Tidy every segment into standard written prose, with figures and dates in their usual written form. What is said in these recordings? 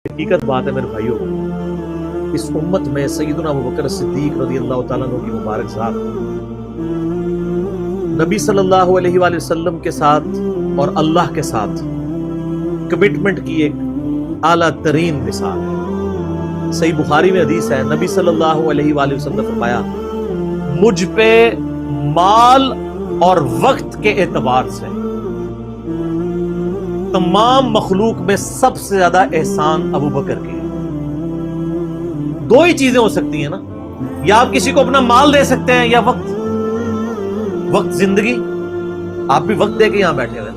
حقیقت بات ہے میرے بھائیوں، اس امت میں سیدنا ابوبکر صدیق رضی اللہ تعالیٰ عنہ کی مبارک ذات نبی صلی اللہ علیہ وآلہ وسلم کے ساتھ اور اللہ کے ساتھ کمٹمنٹ کی ایک اعلیٰ ترین مثال ہے۔ صحیح بخاری میں حدیث ہے، نبی صلی اللہ علیہ وآلہ وسلم نے فرمایا، مجھ پہ مال اور وقت کے اعتبار سے تمام مخلوق میں سب سے زیادہ احسان ابوبکر کے۔ دو ہی چیزیں ہو سکتی ہیں نا، یا آپ کسی کو اپنا مال دے سکتے ہیں یا وقت۔ وقت زندگی، آپ بھی وقت دے کے یہاں بیٹھے ہوئے،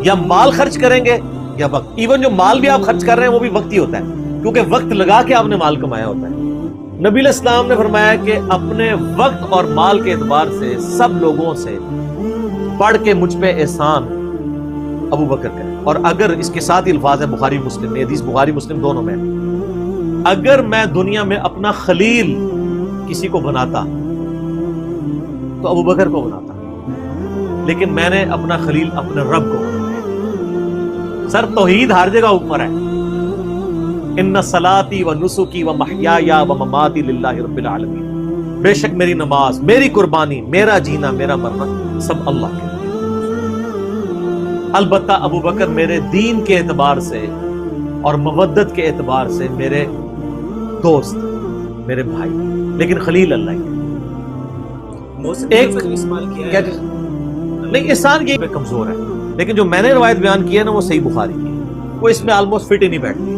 یا مال خرچ کریں گے یا وقت۔ ایون جو مال بھی آپ خرچ کر رہے ہیں وہ بھی وقت ہی ہوتا ہے، کیونکہ وقت لگا کے آپ نے مال کمایا ہوتا ہے۔ نبی علیہ السلام نے فرمایا کہ اپنے وقت اور مال کے اعتبار سے سب لوگوں سے بڑھ کے مجھ پہ احسان ابوبکر کا ہے۔ اور اگر اس کے ساتھ الفاظ ہے بخاری مسلم میں، حدیث بخاری مسلم دونوں میں، اگر میں دنیا میں اپنا خلیل کسی کو بناتا تو ابوبکر کو بناتا، لیکن میں نے اپنا خلیل اپنے رب کو بنایا۔ سر توحید ہر جگہ اوپر ہے، ان صلاتی و نسکی و محیای و مماتی للہ رب العالمین، بے شک میری نماز، میری قربانی، میرا جینا، میرا مرنا سب اللہ کے۔ البتہ ابوبکر میرے دین کے اعتبار سے اور مودت کے اعتبار سے میرے دوست، میرے بھائی، لیکن خلیل اللہ کے۔ ایک نہیں، احسان یہ پہ کمزور ہے، لیکن جو میں نے روایت بیان کی ہے نا وہ صحیح بخاری کی ہے، وہ اس میں آلموسٹ فٹ ہی نہیں بیٹھتی۔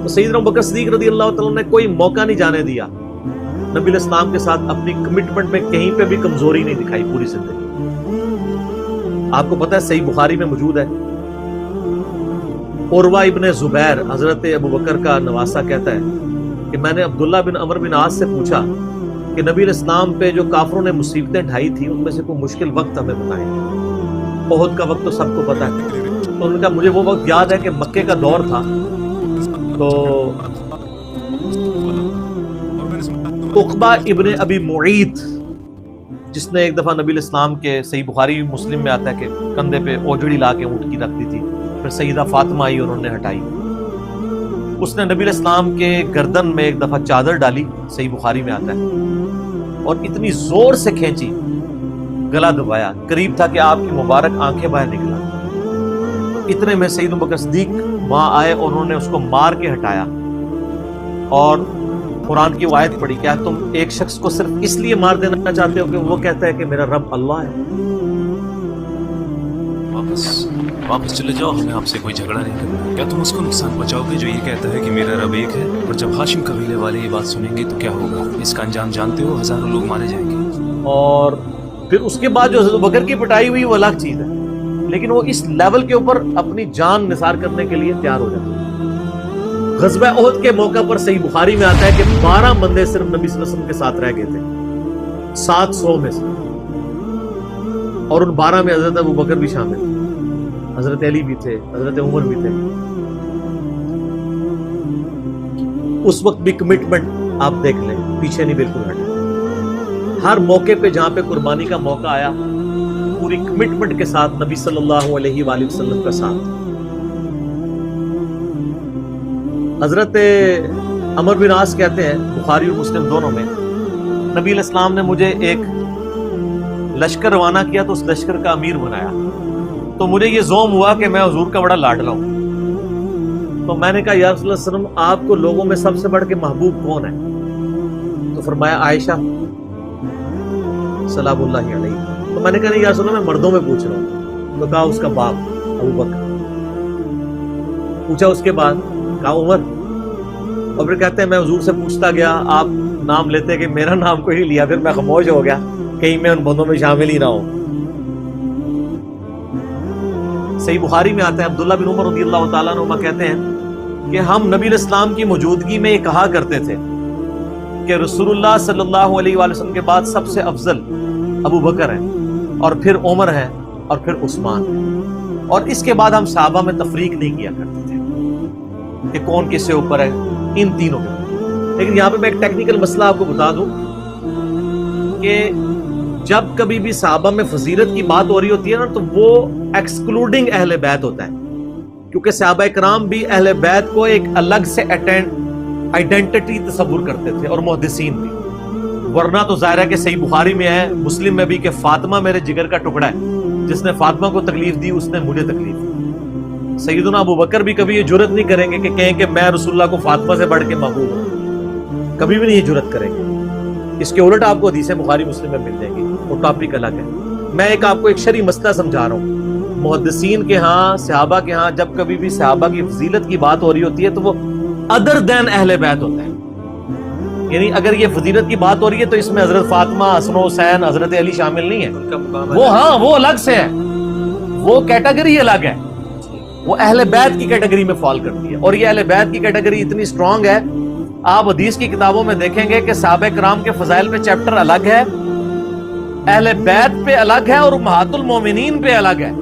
تو سیدنا ابوبکر صدیق رضی اللہ تعالیٰ نے کوئی موقع نہیں جانے دیا نبی علیہ السلام کے ساتھ اپنی کمٹمنٹ میں کہیں پہ بھی کمزوری نہیں دکھائی پوری زندگی۔ آپ کو پتہ ہے صحیح بخاری میں موجود ہے، عروہ ابن زبیر حضرت ابوبکر کا نواسہ کہتا ہے کہ میں نے عبداللہ بن عمر بن عاص سے پوچھا کہ نبی علیہ السلام پہ جو کافروں نے مصیبتیں ڈھائی تھی ان میں سے کوئی مشکل وقت ہمیں بتائیں۔ احد کا وقت تو سب کو پتہ ہے، تو انہوں نے کہا مجھے وہ وقت یاد ہے کہ مکے کا دور تھا، تو عقبہ ابن ابی معیط جس نے ایک دفعہ نبی علیہ السلام کے، صحیح بخاری مسلم میں آتا ہے کہ کندھے پہ اوجڑی لا کے اونٹ کی رکھ دی تھی، پھر سیدہ فاطمہ آئی اور انہوں نے ہٹائی، اس نے نبی علیہ السلام کے گردن میں ایک دفعہ چادر ڈالی، صحیح بخاری میں آتا ہے، اور اتنی زور سے کھینچی، گلا دبایا، قریب تھا کہ آپ کی مبارک آنکھیں باہر نکلا۔ اتنے میں سیدنا ابوبکر صدیق وہاں آئے اور انہوں نے اس کو مار کے ہٹایا، اور قرآن کی آیت پڑھی، کیا تم ایک شخص کو صرف اس لیے مار دینا چاہتے ہو کہ وہ کہتا ہے کہ میرا رب اللہ ہے؟ واپس چلے جاؤ، ہمیں آپ سے کوئی جھگڑا نہیں کرنا۔ کیا تم اس کو نقصان پہنچاؤ گے جو یہ کہتا ہے کہ میرا رب ایک ہے؟ اور جب ہاشم قبیلے والے یہ بات سنیں گے تو کیا ہوگا؟ اس کا انجام جانتے ہو، ہزاروں لوگ مارے جائیں گے۔ اور پھر اس کے بعد جو حضرت بکر کی پٹائی ہوئی وہ الگ چیز ہے، لیکن وہ اس لیول کے اوپر اپنی جان نثار کرنے کے لیے تیار ہو جاتا ہے۔ غزوہ احد کے موقع پر صحیح بخاری میں آتا ہے کہ 12 بندے صرف نبی صلی اللہ علیہ وسلم کے ساتھ رہ گئے تھے 700 میں سے، اور ان 12 میں حضرت ابوبکر بھی شامل تھے، حضرت علی بھی تھے، حضرت عمر بھی تھے۔ اس وقت بھی کمٹمنٹ آپ دیکھ لیں، پیچھے نہیں بالکل ہٹے۔ ہر موقع پہ جہاں پہ قربانی کا موقع آیا پوری کمٹمنٹ کے ساتھ نبی صلی اللہ علیہ وآلہ وسلم کا ساتھ۔ حضرت عمر بن عاص کہتے ہیں بخاری اور مسلم دونوں میں، نبی علیہ السلام نے مجھے ایک لشکر روانہ کیا تو اس لشکر کا امیر بنایا، تو مجھے یہ زوم ہوا کہ میں حضور کا بڑا لاڈلا ہوں، تو میں نے کہا یا رسول اللہ صلی اللہ علیہ وسلم آپ کو لوگوں میں سب سے بڑھ کے محبوب کون ہے؟ تو فرمایا عائشہ سلام اللہ علیہ۔ تو میں نے کہا نہیں یا رسول اللہ میں مردوں میں پوچھ رہا ہوں، تو کہا اس کا باپ ابوبکر۔ پوچھا اس کے بعد، کہا عمر، اور پھر کہتے ہیں میں حضور سے پوچھتا گیا، آپ نام لیتے کہ میرا نام کوئی نہیں لیا، پھر میں خاموش ہو گیا کہیں میں ان بندوں میں شامل ہی نہ ہوں۔ صحیح بخاری میں آتا ہے عبداللہ بن عمر رضی اللہ تعالیٰ عنہ کہتے ہیں کہ ہم نبی علیہ السلام کی موجودگی میں یہ کہا کرتے تھے کہ رسول اللہ صلی اللہ علیہ وآلہ وسلم کے بعد سب سے افضل ابوبکر ہیں، اور پھر عمر ہیں، اور پھر عثمان ہیں، اور اس کے بعد ہم صحابہ میں تفریق نہیں کیا کرتے تھے کہ کون کس سے اوپر ہے، ان تینوں کے۔ لیکن یہاں پہ میں ایک ٹیکنیکل مسئلہ آپ کو بتا دوں کہ جب کبھی بھی صحابہ میں فضیلت کی بات ہو رہی ہوتی ہے نا تو وہ ایکسکلوڈنگ اہل بیت ہوتا ہے، کیونکہ صحابہ کرام بھی اہل بیت کو ایک الگ سے آئیڈینٹی تصور کرتے تھے، اور محدثین بھی، ورنہ تو ظاہر ہے کہ صحیح بخاری میں ہے، مسلم میں بھی، کہ فاطمہ میرے جگر کا ٹکڑا ہے، جس نے فاطمہ کو تکلیف دی اس نے مجھے تکلیف دی۔ سیدنا ابو بکر بھی کبھی یہ جرت نہیں کریں گے کہ کہیں کہ میں رسول اللہ کو فاطمہ سے بڑھ کے محبوب ہوں، کبھی بھی نہیں یہ جرت کریں گے۔ اس کے الٹ آپ کو حدیثیں بخاری مسلم میں مل جائیں گی، وہ ٹاپک الگ ہے۔ میں آپ کو ایک شرعی مسئلہ سمجھا رہا ہوں، محدثین کے ہاں، صحابہ کے ہاں جب کبھی بھی صحابہ کی فضیلت کی بات ہو رہی ہوتی ہے تو وہ ادر دین اہل بیت ہوتا ہے، یعنی اگر یہ فضیلت کی بات ہو رہی ہے تو اس میں حضرت فاطمہ، حسن و حسین، حضرت علی شامل نہیں ہے، وہ ہاں وہ الگ سے ہے، وہ کیٹیگری الگ ہے، وہ اہل بیت کی کیٹیگری میں فال کرتی ہے۔ اور یہ اہل بیت کی کیٹیگری اتنی سٹرونگ ہے، آپ حدیث کی کتابوں میں دیکھیں گے کہ صحابہ کرام کے فضائل پہ چیپٹر الگ ہے، اہل بیت پہ الگ ہے، اور امہات المومنین پہ الگ ہے۔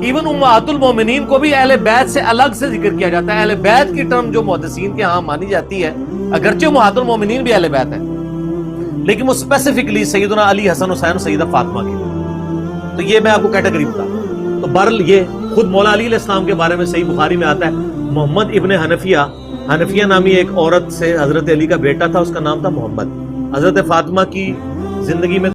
ایون امہات المومنین کو بھی اہل بیت سے الگ سے ذکر کیا جاتا ہے۔ اہل بیت کی ٹرم جو محدثین کے ہاں مانی جاتی ہے، اگرچہ امہات المومنین بھی اہل بیت ہے، لیکن وہ اسپیسیفکلی سیدنا علی، حسن حسین، سیدہ فاطمہ کی۔ تو یہ میں آپ کو کیٹیگری بتا رہا ہوں۔ تو بہرحال یہ خود مولا علی علیہ السلام کے بارے میں صحیح بخاری میں آتا ہے، محمد ابن حنفیہ نامی ایک عورت سے حضرت علی کا بیٹا تھا، اس کا نام تھا محمد۔ حضرت فاطمہ کی زندگی میں